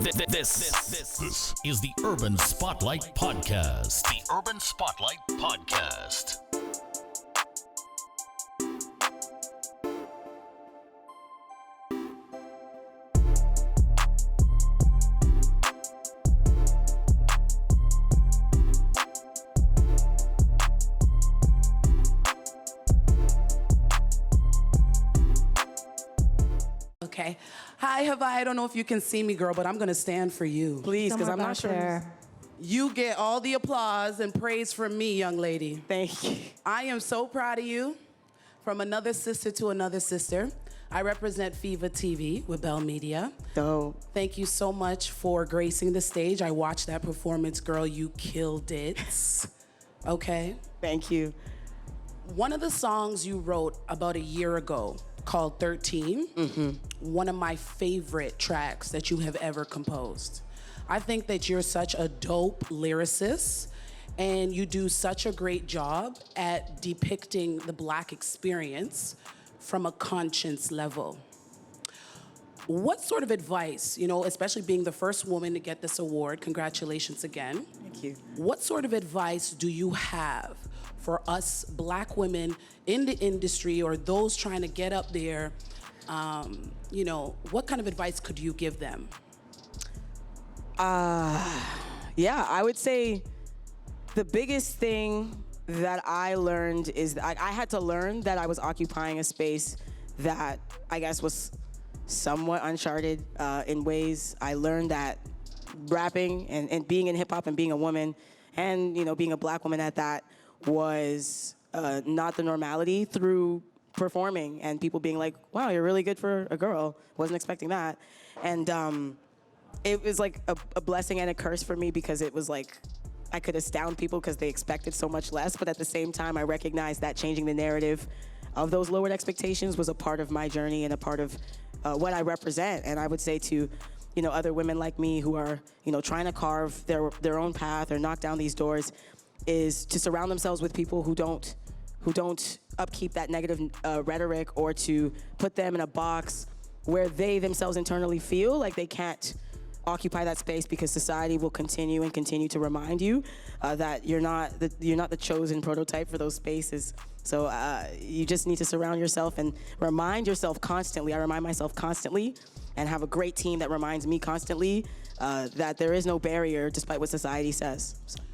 This is the Urban Spotlight Podcast. The Urban Spotlight Podcast. Okay. Hi, Haviah. I don't know if you can see me, girl, but I'm going to stand for you. Please, because I'm not sure. There. You get all the applause and praise from me, young lady. Thank you. I am so proud of you. From another sister to another sister. I represent Fever TV with Bell Media. Dope. Thank you so much for gracing the stage. I watched that performance, girl. You killed it. Okay? Thank you. One of the songs you wrote about a year ago called 13, one of my favorite tracks that you have ever composed. I think that you're such a dope lyricist and you do such a great job at depicting the Black experience from a conscience level. What sort of advice, especially being the first woman to get this award, congratulations again. Thank you. What sort of advice do you have for us Black women in the industry or those trying to get up there? What kind of advice could you give them? I would say the biggest thing that I learned is that I had to learn that I was occupying a space that I guess was somewhat uncharted in ways. I learned that rapping and being in hip hop and being a woman and, being a Black woman at that was not the normality through performing and people being like, wow, you're really good for a girl. Wasn't expecting that. And it was like a blessing and a curse for me because it was like I could astound people because they expected so much less. But at the same time, I recognized that changing the narrative of those lowered expectations was a part of my journey and a part of what I represent. And I would say to other women like me who are trying to carve their own path or knock down these doors is to surround themselves with people who don't upkeep that negative rhetoric or to put them in a box where they themselves internally feel like they can't occupy that space because society will continue to remind you that you're not the chosen prototype for those spaces. So you just need to surround yourself and remind yourself constantly. I remind myself constantly and have a great team that reminds me constantly that there is no barrier despite what society says. So.